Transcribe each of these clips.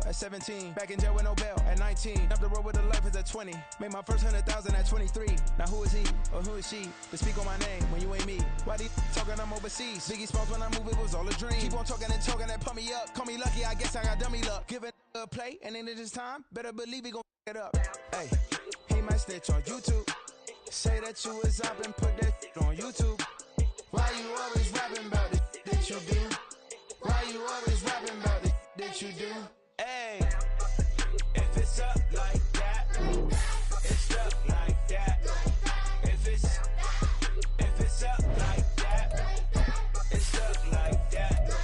at 17. Back in jail with no bail at 19. Up the road with a life is at 20. Made my first 100,000 at 23. Now who is he or who is she to speak on my name when you ain't me? Why they talking I'm overseas? Biggie spots when I move, it was all a dream. Keep on talking and pump me up. Call me lucky, I guess I got dummy luck. Give it a play, and then it's time. Better believe he gon' it up. Hey, he might snitch on YouTube. Say that you was up and put that on YouTube. Why you always rapping about it that you do? Why you always rapping about it that you do? Hey, if it's up like that, it's up like that. If it's up like that, it's up like that.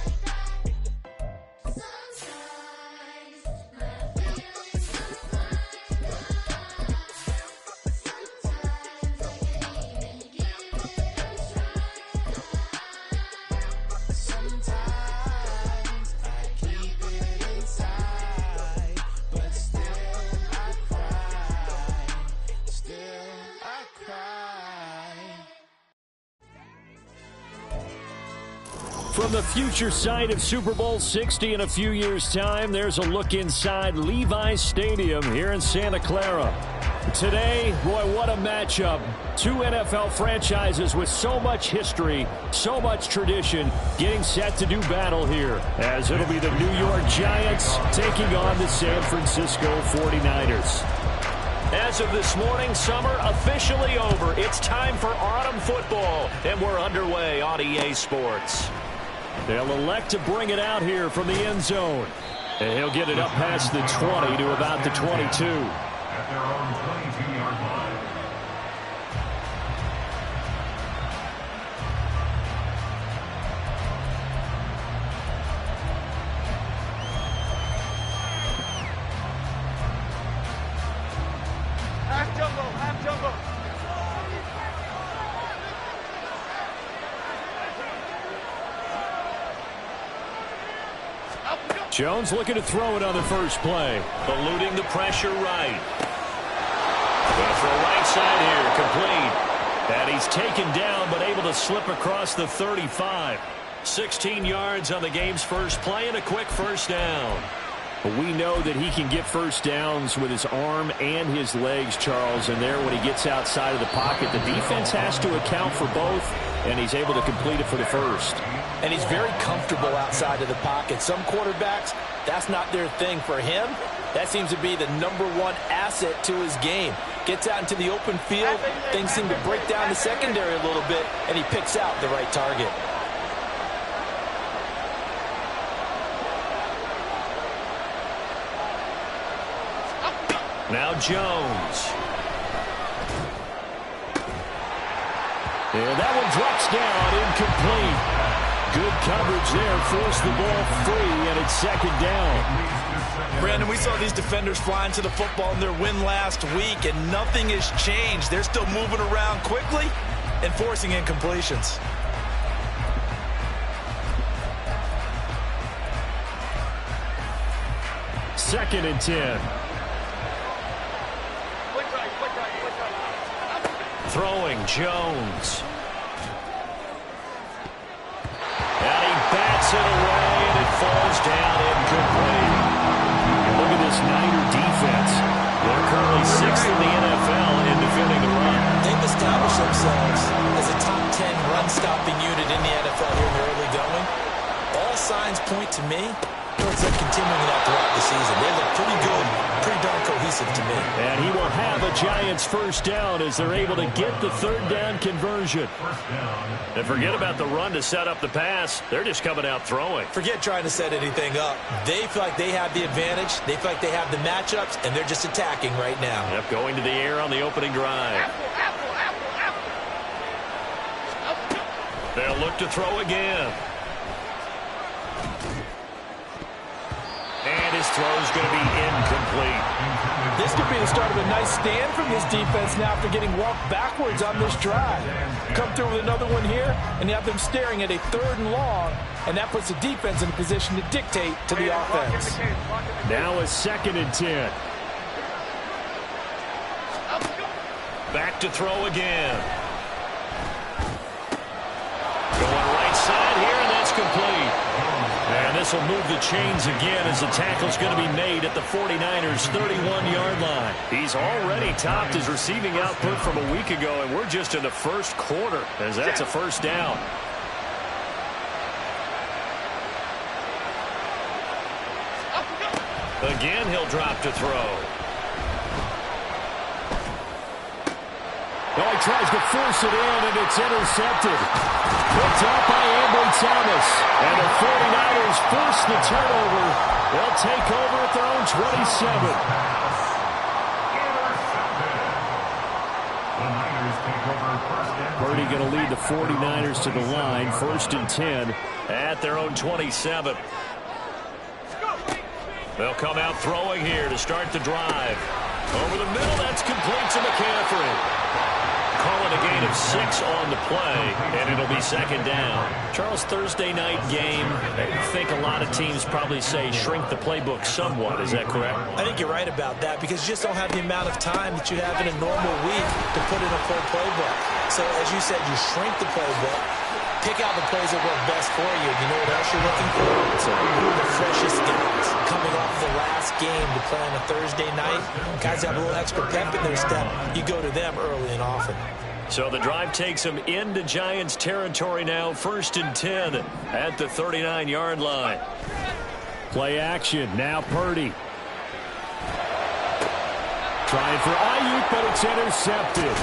From the future site of Super Bowl 60 in a few years' time, there's a look inside Levi's Stadium here in Santa Clara. Today, boy, what a matchup. Two NFL franchises with so much history, so much tradition, getting set to do battle here, as it'll be the New York Giants taking on the San Francisco 49ers. As of this morning, summer officially over. It's time for autumn football, and we're underway on EA Sports. They'll elect to bring it out here from the end zone. And he'll get it up past the 20 to about the 22. At their own 22-yard line. Half jumbo. Jones looking to throw it on the first play. Eluding the pressure right. Going to throw right side here, complete. And he's taken down, but able to slip across the 35. 16 yards on the game's first play and a quick first down. We know that he can get first downs with his arm and his legs, Charles, and there when he gets outside of the pocket, the defense has to account for both, and he's able to complete it for the first. And he's very comfortable outside of the pocket. Some quarterbacks, that's not their thing. For him, that seems to be the #1 asset to his game. Gets out into the open field, things seem to break down the secondary a little bit, and he picks out the right target. Now Jones. And that one drops down, incomplete. Good coverage there, forced the ball free, and it's second down. Brandon, we saw these defenders flying to the football in their win last week, and nothing has changed. They're still moving around quickly and forcing incompletions. Second and 10. Throwing Jones. And he bats it away, and it falls down incomplete. And look at this Niner defense. They're currently 6th in the NFL in defending the run. They've established themselves as a top 10 run-stopping unit in the NFL here in the early going. All signs point to me towards them continuing that throughout the season. They look pretty good, pretty darn cohesive to me. And he will have a Giants first down as they're able to get the third down conversion. And forget about the run to set up the pass. They're just coming out throwing. Forget trying to set anything up. They feel like they have the advantage. They feel like they have the matchups, and they're just attacking right now. Yep, going to the air on the opening drive. They'll look to throw again. And his throw's going to be incomplete. This could be the start of a nice stand from this defense now after getting walked backwards on this drive. Come through with another one here, and you have them staring at a 3rd and long, and that puts the defense in a position to dictate to the offense. Now a 2nd and 10. Back to throw again. Going right side here, and that's complete. And this this will move the chains again as the tackle's going to be made at the 49ers' 31-yard line. He's already topped his receiving output from a week ago, and we're just in the first quarter as that's a first down. Again, he'll drop to throw. Oh, he tries to force it in, and it's intercepted. Picked up by Ambry Thomas. And the 49ers force the turnover. They'll take over at their own 27. Purdy going to lead the 49ers to the line. 1st and 10 at their own 27. They'll come out throwing here to start the drive. Over the middle, that's complete to McCaffrey. Call it a gain of 6 on the play, and it'll be 2nd down. Charles, Thursday night game, I think a lot of teams probably say shrink the playbook somewhat. Is that correct? I think you're right about that because you just don't have the amount of time that you have in a normal week to put in a full playbook. So, as you said, you shrink the playbook, pick out the plays that work best for you. You know what else you're looking for? Who are the freshest guys coming off the last game to play on a Thursday night? Guys have a little extra pep in their step. You go to them early and often. So the drive takes them into Giants territory now. 1st and 10 at the 39-yard line. Play action. Now Purdy. Trying for Ayuk, but it's intercepted.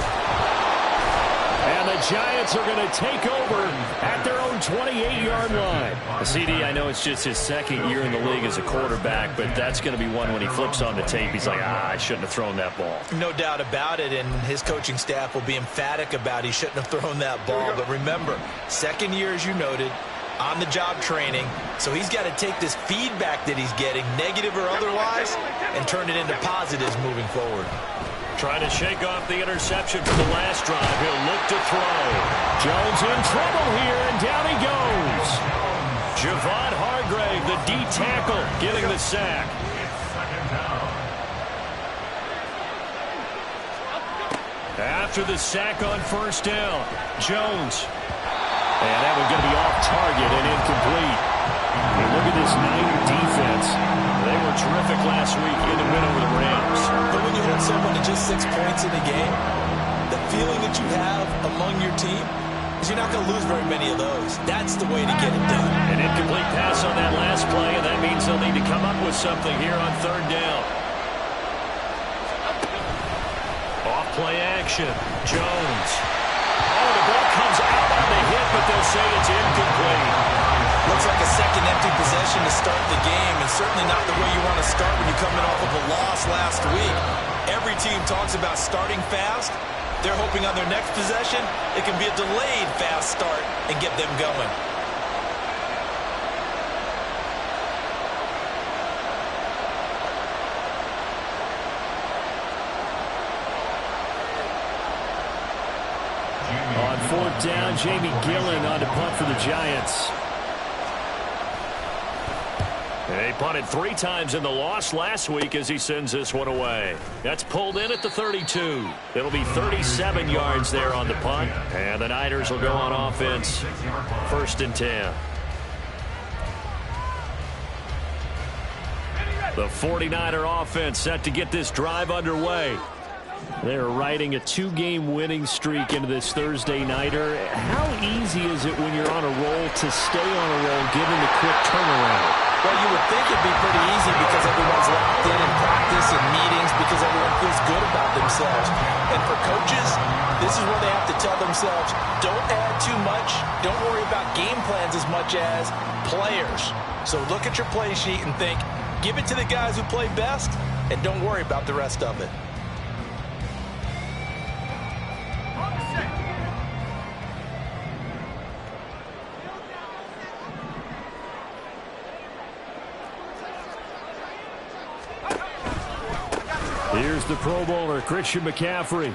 And the Giants are going to take over at their own 28-yard line. CD, I know it's just his 2nd year in the league as a quarterback, but that's going to be one when he flips on the tape. He's like, I shouldn't have thrown that ball. No doubt about it, and his coaching staff will be emphatic about he shouldn't have thrown that ball. But remember, 2nd year, as you noted, on-the-job training, so he's got to take this feedback that he's getting, negative or otherwise, and turn it into positives moving forward. Trying to shake off the interception from the last drive. He'll look to throw. Jones in trouble here, and down he goes. Javon Hargrave, the D tackle, getting the sack. After the sack on 1st down, Jones. And that one's going to be off target and incomplete. And look at this Niner defense. They were terrific last week in the win over the Rams. But when you hold someone to just 6 points in the game, the feeling that you have among your team is you're not going to lose very many of those. That's the way to get it done. An incomplete pass on that last play, and that means they'll need to come up with something here on 3rd down. Off play action. Jones. Oh, the ball comes out on the hit, but they'll say it's incomplete. Looks like a second empty possession to start the game, and certainly not the way you want to start when you're coming off of a loss last week. Every team talks about starting fast. They're hoping on their next possession, it can be a delayed fast start and get them going. On 4th down, Jamie Gillen on to punt for the Giants. They punted 3 times in the loss last week as he sends this one away. That's pulled in at the 32. It'll be 37 yards there on the punt. And the Niners will go on offense. 1st and 10. The 49er offense set to get this drive underway. They're riding a 2-game winning streak into this Thursday nighter. How easy is it when you're on a roll to stay on a roll given the quick turnaround? Well, you would think it'd be pretty easy because everyone's locked in practice and meetings because everyone feels good about themselves. And for coaches, this is where they have to tell themselves, don't add too much. Don't worry about game plans as much as players. So look at your play sheet and think, give it to the guys who play best, and don't worry about the rest of it. Here's the Pro Bowler, Christian McCaffrey.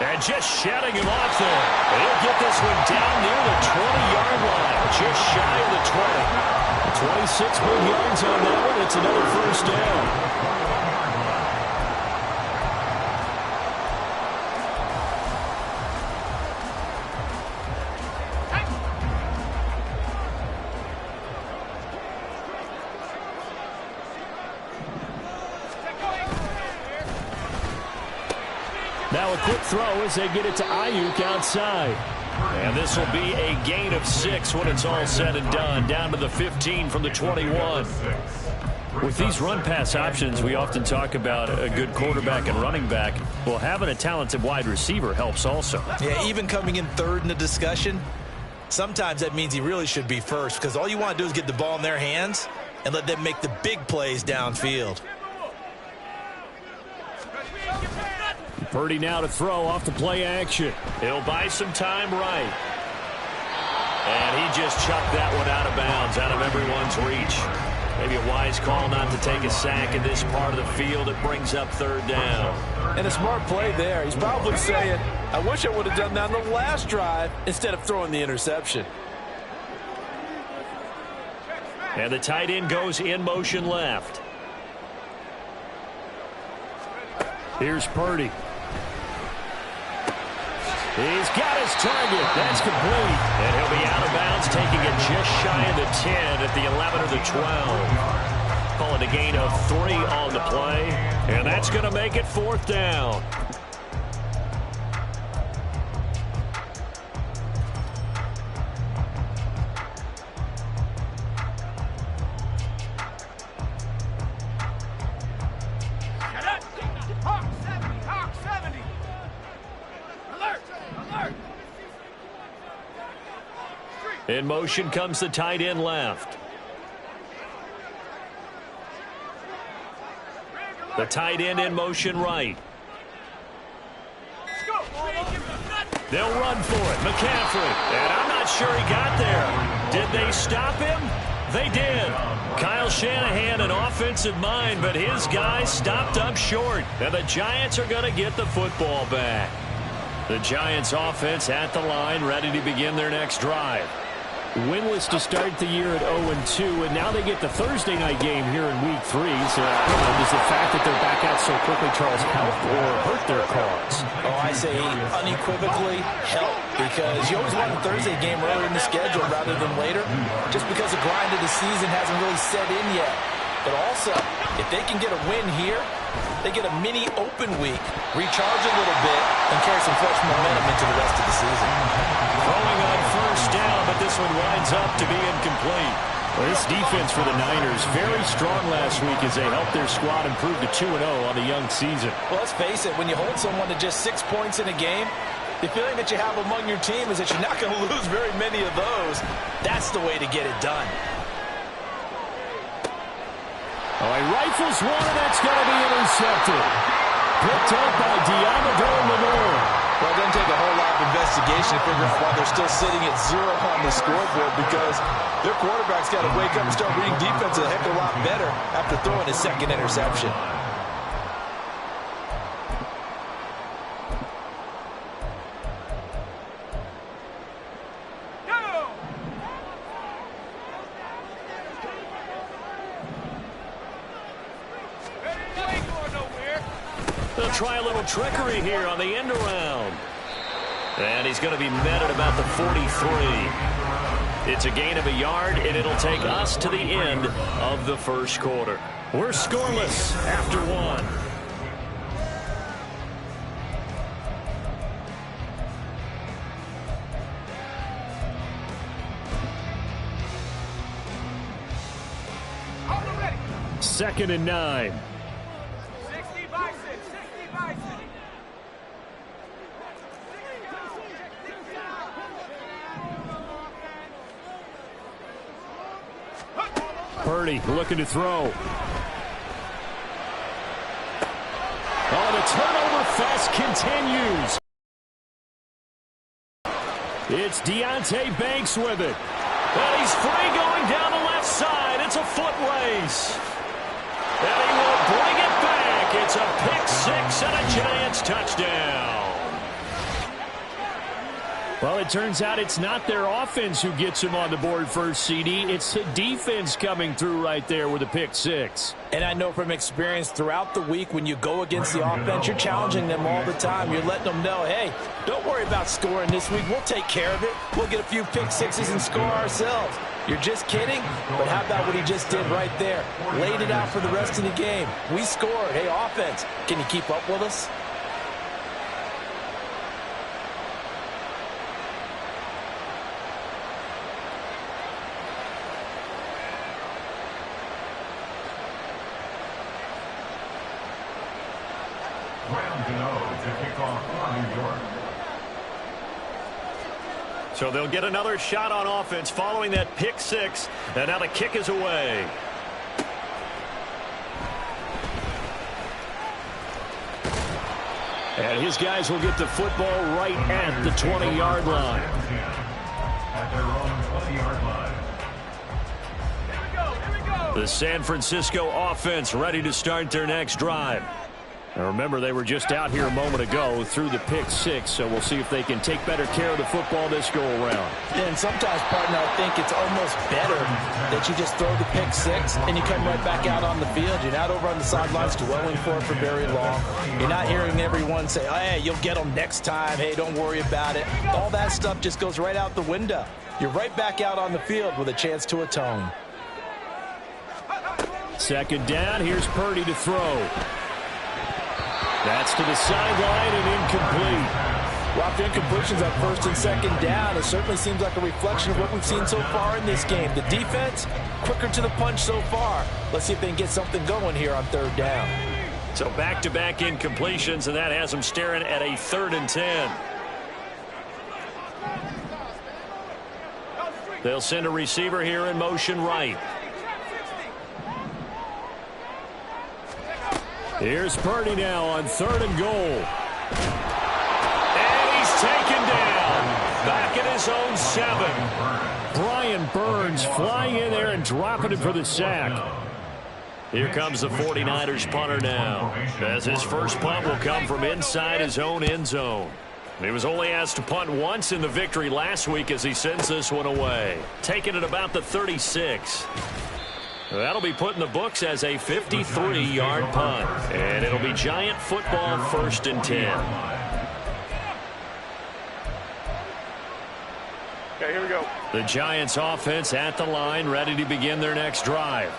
And just shutting him off there. He'll get this one down near the 20-yard line, just shy of the 20. 26 big yards on that one. It's another 1st down. Now a quick throw as they get it to Ayuk outside. And this will be a gain of 6 when it's all said and done. Down to the 15 from the 21. With these run-pass options, we often talk about a good quarterback and running back. Well, having a talented wide receiver helps also. Yeah, even coming in third in the discussion, sometimes that means he really should be first, because all you want to do is get the ball in their hands and let them make the big plays downfield. Purdy now to throw off the play action. He'll buy some time right. And he just chucked that one out of bounds, out of everyone's reach. Maybe a wise call not to take a sack in this part of the field. It brings up third down. And a smart play there. He's probably saying, I wish I would have done that on the last drive instead of throwing the interception. And the tight end goes in motion left. Here's Purdy. He's got his target. That's complete. And he'll be out of bounds, taking it just shy of the 10 at the 11 or the 12. Call it a gain of 3 on the play. And that's going to make it 4th down. In motion comes the tight end left. The tight end in motion right. They'll run for it. McCaffrey. And I'm not sure he got there. Did they stop him? They did. Kyle Shanahan, an offensive mind, but his guys stopped up short. And the Giants are going to get the football back. The Giants offense at the line, ready to begin their next drive. Winless to start the year at 0-2, and now they get the Thursday night game here in Week 3. So, does the fact that they're back out so quickly, Charles, help or hurt their cause? Oh, I say unequivocally help, because you always want a Thursday game earlier in the schedule rather than later, just because the grind of the season hasn't really set in yet. But also, if they can get a win here, they get a mini open week, recharge a little bit, and carry some fresh momentum into the rest of the season. Throwing on first down, but this one winds up to be incomplete. Well, this defense for the Niners, very strong last week as they helped their squad improve to 2-0 on the young season. Well, let's face it, when you hold someone to just 6 points in a game, the feeling that you have among your team is that you're not going to lose very many of those. That's the way to get it done. Oh, he rifles one, and that's going to be intercepted. Picked up by Diamador Lenore. Well, it doesn't take a whole lot of investigation to figure out why they're still sitting at 0 on the scoreboard, because their quarterback's got to wake up and start reading defense a heck of a lot better after throwing his second interception. They'll try a little trickery here on the end around. And he's going to be met at about the 43. It's a gain of a yard, and it'll take us to the end of the first quarter. We're scoreless after 1. Second and 9. Purdy looking to throw. Oh, the turnover fest continues. It's Deonte Banks with it. And he's free going down the left side. It's a foot race. And he will bring it back. It's a pick 6 and a Giants touchdown. Well, it turns out it's not their offense who gets him on the board first, CD. It's the defense coming through right there with a pick 6. And I know from experience throughout the week, when you go against the offense, you're challenging them all the time. You're letting them know, hey, don't worry about scoring this week. We'll take care of it. We'll get a few pick 6s and score ourselves. You're just kidding? But how about what he just did right there? Laid it out for the rest of the game. We scored. Hey, offense, can you keep up with us? To kick off for New York. So they'll get another shot on offense following that pick six. And now the kick is away. And his guys will get the football right at the 20-yard line. At their own 20-yard line. The San Francisco offense ready to start their next drive. Now remember, they were just out here a moment ago through the pick six, so we'll see if they can take better care of the football this go around. Yeah, and sometimes, partner, I think it's almost better that you just throw the pick six and you come right back out on the field. You're not over on the sidelines dwelling for it for very long. You're not hearing everyone say, oh, hey, you'll get them next time. Hey, don't worry about it. All that stuff just goes right out the window. You're right back out on the field with a chance to atone. Second down, here's Purdy to throw. That's to the sideline and incomplete. Well, after incompletions on first and second down, it certainly seems like a reflection of what we've seen so far in this game. The defense, quicker to the punch so far. Let's see if they can get something going here on third down. So back-to-back incompletions, and that has them staring at a 3rd and 10. They'll send a receiver here in motion right. Here's Purdy now on 3rd and goal. And he's taken down. Back at his own 7. Brian Burns flying in there and dropping it for the sack. Here comes the 49ers punter now, as his first punt will come from inside his own end zone. He was only asked to punt once in the victory last week as he sends this one away. Taking it about the 36. That'll be put in the books as a 53-yard punt. And it'll be Giant football 1st and 10. Okay, here we go. The Giants offense at the line, ready to begin their next drive.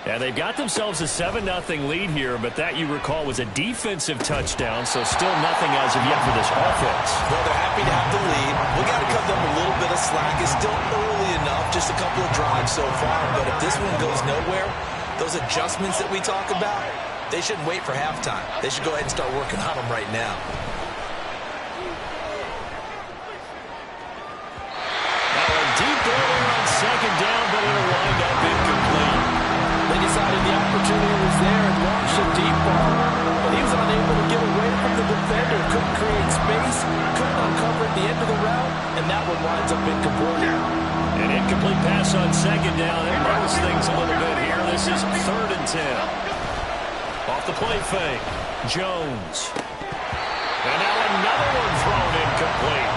And they've got themselves a 7-0 lead here, but that, you recall, was a defensive touchdown, so still nothing as of yet for this offense. Well, they're happy to have the lead. We got to cut them a little bit of slack. It's still early enough, just a couple of drives so far, but if this one goes nowhere, those adjustments that we talk about, they shouldn't wait for halftime. They should go ahead and start working on them right now. Now a deep ball on 2nd down, but it'll wind up incomplete. They decided the opportunity was there and launched a deep ball, but he was unable to get away from the defender. Couldn't create space, couldn't uncover at the end of the route, and that one winds up incomplete. An incomplete pass on 2nd down. That moves things a little bit here. This is 3rd and 10. Off the play fake, Jones. And now another one thrown incomplete.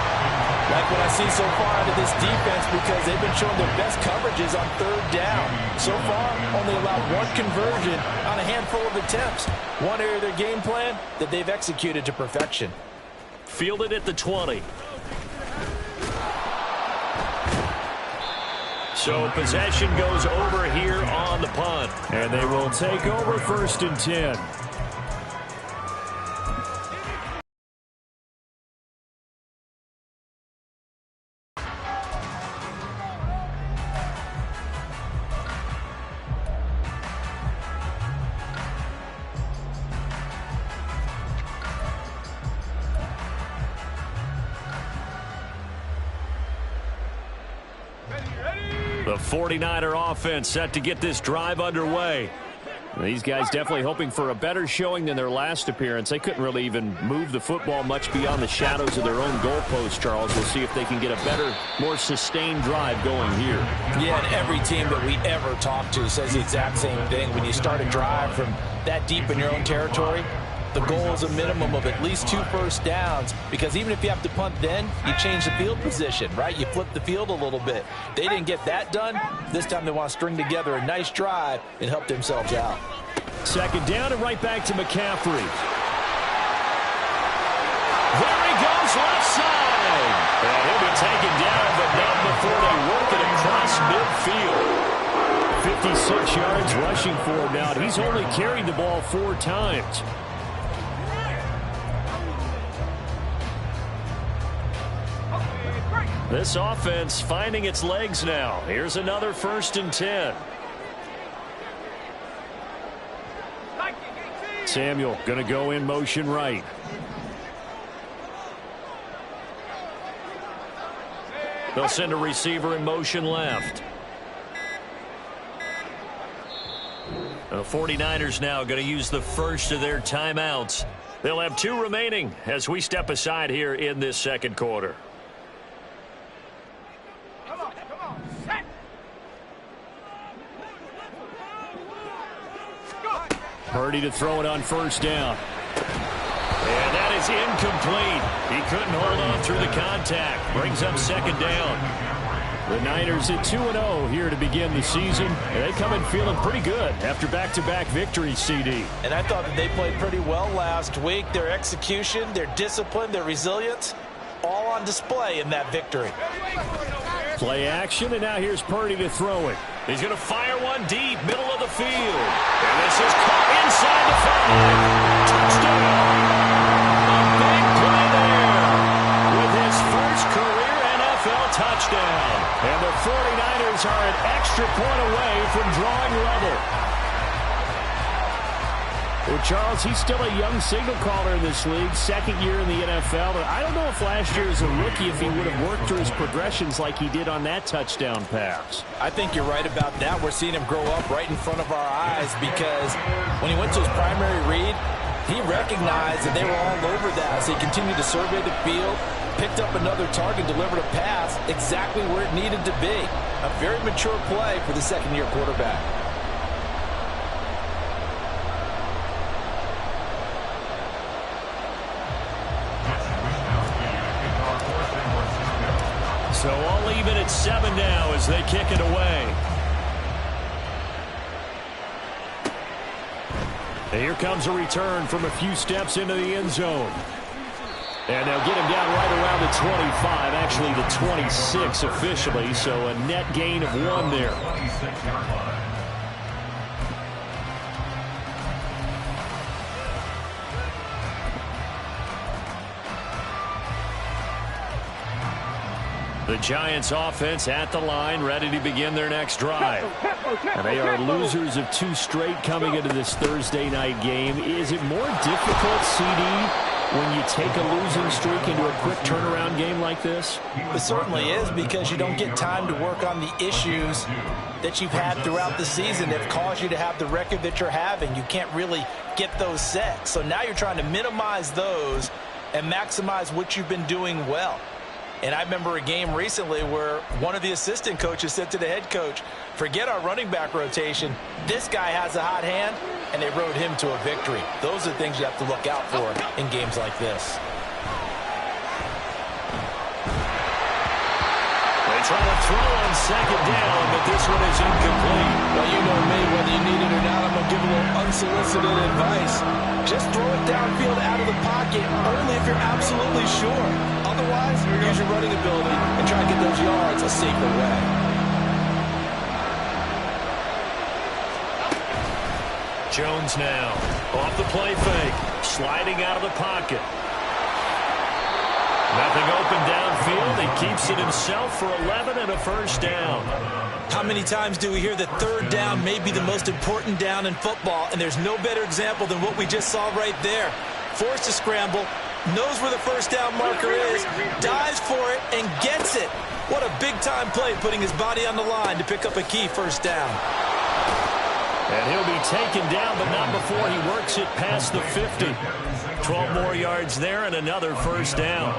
Like what I see so far out of this defense, because they've been showing their best coverages on 3rd down. So far, only allowed one conversion on a handful of attempts. One area of their game plan that they've executed to perfection. Fielded at the 20. So possession goes over here on the punt. And they will take over 1st and 10. The 49er offense set to get this drive underway. These guys definitely hoping for a better showing than their last appearance. They couldn't really even move the football much beyond the shadows of their own goalpost, Charles. We'll see if they can get a better, more sustained drive going here. Yeah, and every team that we ever talk to says the exact same thing. When you start a drive from that deep in your own territory, the goal is a minimum of at least 2 first downs, because even if you have to punt then, you change the field position, right? You flip the field a little bit. They didn't get that done. This time they want to string together a nice drive and help themselves out. 2nd down and right back to McCaffrey. There he goes, left side. And he'll be taken down, but not before they work it across midfield. 56 yards rushing for him now. He's only carried the ball 4 times. This offense finding its legs now. Here's another 1st and 10. Samuel going to go in motion right. They'll send a receiver in motion left. The 49ers now going to use the first of their timeouts. They'll have 2 remaining as we step aside here in this second quarter. Purdy to throw it on first down. And that is incomplete. He couldn't hold on through the contact. Brings up second down. The Niners at 2-0 here to begin the season. And they come in feeling pretty good after back-to-back victories, CD. And I thought that they played pretty well last week. Their execution, their discipline, their resilience, all on display in that victory. Play action, and now here's Purdy to throw it. He's going to fire one deep, middle of the field. And this is caught inside the 5. Touchdown! A big play there with his first career NFL touchdown. And the 49ers are an extra point away from drawing level. Well, Charles, he's still a young signal caller in this league, second year in the NFL. But I don't know if last year as a rookie, if he would have worked through his progressions like he did on that touchdown pass. I think you're right about that. We're seeing him grow up right in front of our eyes because when he went to his primary read, he recognized that they were all over that. So he continued to survey the field, picked up another target, delivered a pass exactly where it needed to be. A very mature play for the second-year quarterback. So all even at 7 now as they kick it away. And here comes a return from a few steps into the end zone. And they'll get him down right around the 25, actually the 26 officially, so a net gain of 1 there. The Giants offense at the line, ready to begin their next drive. And they are losers of 2 straight coming into this Thursday night game. Is it more difficult, CD, when you take a losing streak into a quick turnaround game like this? It certainly is, because you don't get time to work on the issues that you've had throughout the season that have caused you to have the record that you're having. You can't really get those set. So now you're trying to minimize those and maximize what you've been doing well. And I remember a game recently where one of the assistant coaches said to the head coach, forget our running back rotation. This guy has a hot hand, and they rode him to a victory. Those are the things you have to look out for in games like this. They try to throw on second down, but this one is incomplete. Well, you know me, whether you need it or not, I'm going to give a little unsolicited advice. Just throw it downfield out of the pocket, only if you're absolutely sure. Otherwise, use your running ability and try to get those yards a safer way. Jones now off the play fake, sliding out of the pocket. Nothing open downfield. He keeps it himself for 11 and a first down. How many times do we hear that third down may be the most important down in football, and there's no better example than what we just saw right there. Forced to scramble, knows where the first down marker is, dives for it, and gets it. What a big-time play, putting his body on the line to pick up a key first down. And he'll be taken down, but not before he works it past the 50. 12 more yards there and another first down.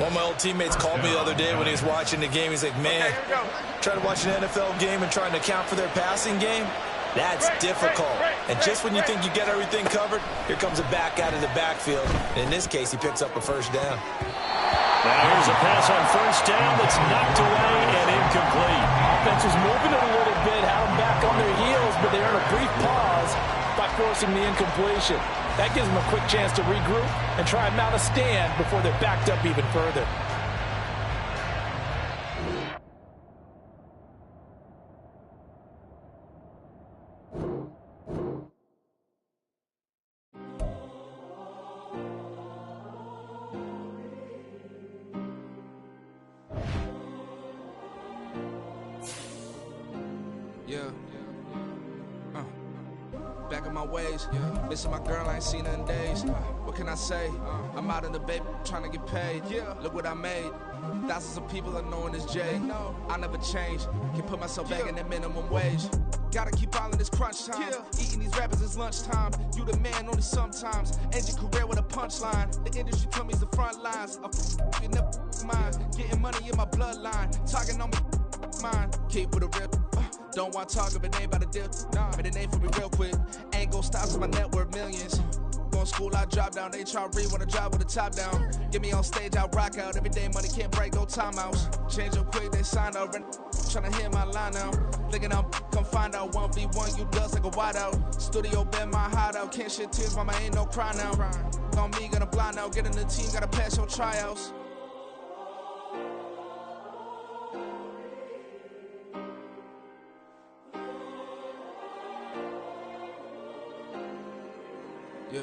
One of my old teammates called me the other day when he was watching the game. He's like, man, trying to watch an NFL game and trying to account for their passing game, that's difficult. And just when you think you get everything covered, here comes a back out of the backfield. And in this case, he picks up a first down. Now here's a pass on first down that's knocked away and incomplete. Offense was moving it a little bit, had them back on their heels, but they earned a brief pause by forcing the incompletion. That gives them a quick chance to regroup and try and mount a stand before they're backed up even further. back in my ways. Missing my girl, I ain't seen her in days. What can I say? I'm out in the baby, trying to get paid. Look what I made. Thousands of people are knowing this Jay. I never change. Can put myself back in that minimum wage. Gotta keep all in this crunch time. Eating these rappers is lunchtime. You the man only sometimes. End your career with a punchline. The industry told me it's the front lines. You never mind. Getting money in my bloodline. Talking on my mind. Keep with a real. Don't want to talk if it ain't about a deal. But it ain't for me real quick. Ain't gon' stop till my net worth millions. Going school, I drop down. They try to read when I drive with the top down. Get me on stage, I rock out. Every day money can't break, no timeouts. Change up quick, they sign up. Tryna hear my line now. Thinking I'm come find out 1v1, you dust like a wideout. Studio been my hideout. Can't shed tears, mama ain't no cry now. On me, gonna blind out. Get in the team, gotta pass your tryouts. Yeah.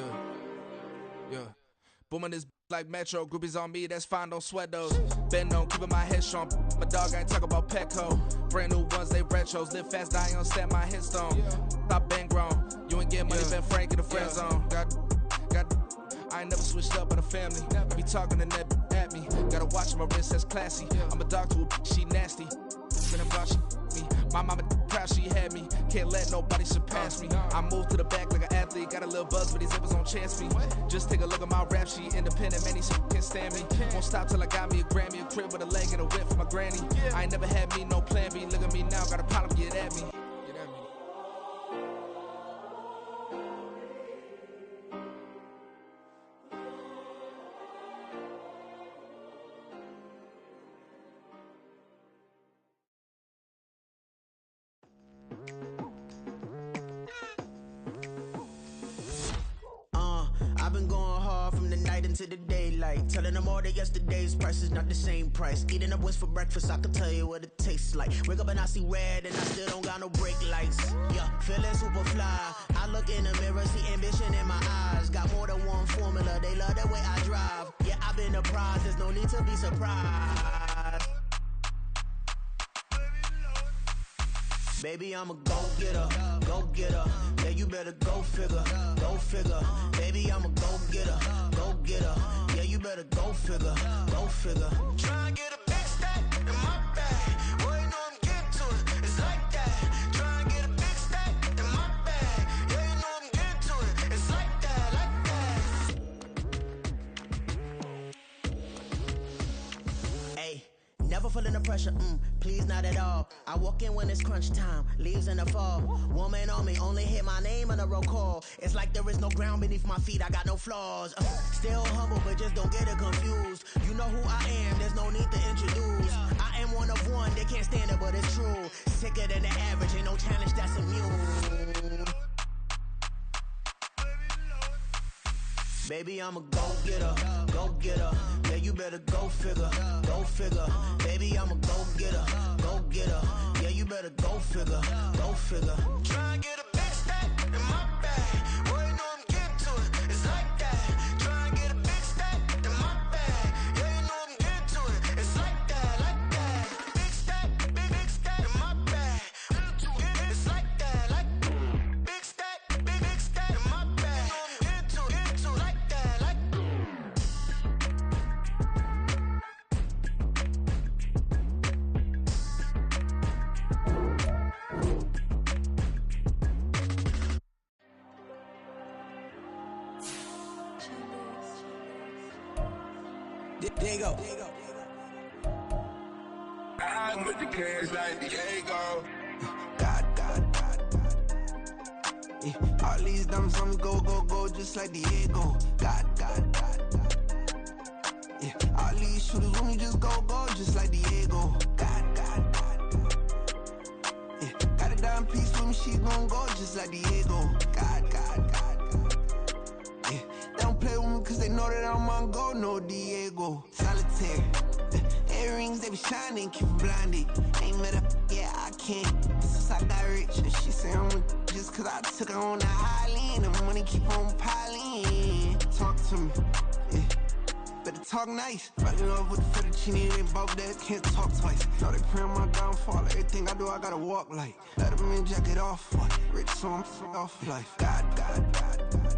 Booming this like Metro, groupies on me, that's fine, don't sweat those. Been on, keeping my head strong. My dog ain't talk about Petco. Brand new ones, they retros. Live fast, die on set, my headstone. Stop been grown. You ain't getting money, been Frank in the friend zone. I ain't never switched up on the family. Be talking to that at me. Gotta watch my wrist, that's classy. I'm a dog to a she nasty. Been about she me. My mama proud she had me. Can't let nobody surpass me. I moved to the back like an athlete. Got a little buzz, but these zippers don't chance me. Just take a look at my rap sheet. Independent, man, these can't stand me. Won't stop till I got me a Grammy, a crib with a leg and a whip for my granny. I ain't never had me no plan B. Look at me now, got a problem, get at me. I've been going hard from the night into the daylight. Telling them all that yesterday's price is not the same price. Eating up what's for breakfast, I can tell you what it tastes like. Wake up and I see red and I still don't got no brake lights. Yeah, feeling super fly. I look in the mirror, see ambition in my eyes. Got more than one formula, they love the way I drive. Yeah, I've been a prize, there's no need to be surprised. Baby, I'm a go-getter, go-getter. Yeah, you better go figure, go figure. Baby, I'm a go-getter, go-getter. Yeah, you better go figure, go figure. Try and get a big stack in my bag. Boy, you know I'm getting to it, it's like that. Try and get a big stack in my bag. Yeah, you know I'm getting to it, it's like that, like that. Hey. Never feeling the pressure, please not at all. I walk in when it's crunch time, leaves in the fall. Woman on me, only hit my name on a roll call. It's like there is no ground beneath my feet, I got no flaws. Still humble, but just don't get it confused. You know who I am, there's no need to introduce. I am one of one, they can't stand it, but it's true. Sicker than the average, ain't no challenge that's immune. Baby, I'm a go-getter, go-getter. Yeah, you better go figure, go figure. Baby, I'm a go-getter, go-getter. Yeah, you better go figure, go figure. Try and get a big stack in my bag. Boy, you know I'm getting to it, it's like that. Try and get a big stack in my bag. Yeah, you know I'm getting to it, it's like that, like that. Big stack in my bag. It's like that, like big stack in my bag. You know I'm getting to it, like that, like. Diego. I'm with the cash like Diego. God. Yeah, all these diamonds on me go, just like Diego. God. Yeah, all these shooters on me just go, just like Diego. God. Yeah, got a dime piece with me, she gon' go just like Diego. God. Yeah, they don't play with me cause they know that I'm on go, no Diego. Solitaire. Earrings, they be shining, keep blinded. Ain't met up, yeah, I can't. Since I got rich, and she say I'm just cause I took her on the island. The money keep on piling. Talk to me, yeah. Better talk nice. Fell in love with the fettuccine, they both dead, can't talk twice. Now they pray on my downfall, everything I do, I gotta walk like. Let them in, jacket off, what? Rich, so I'm off life. God, God, God, God.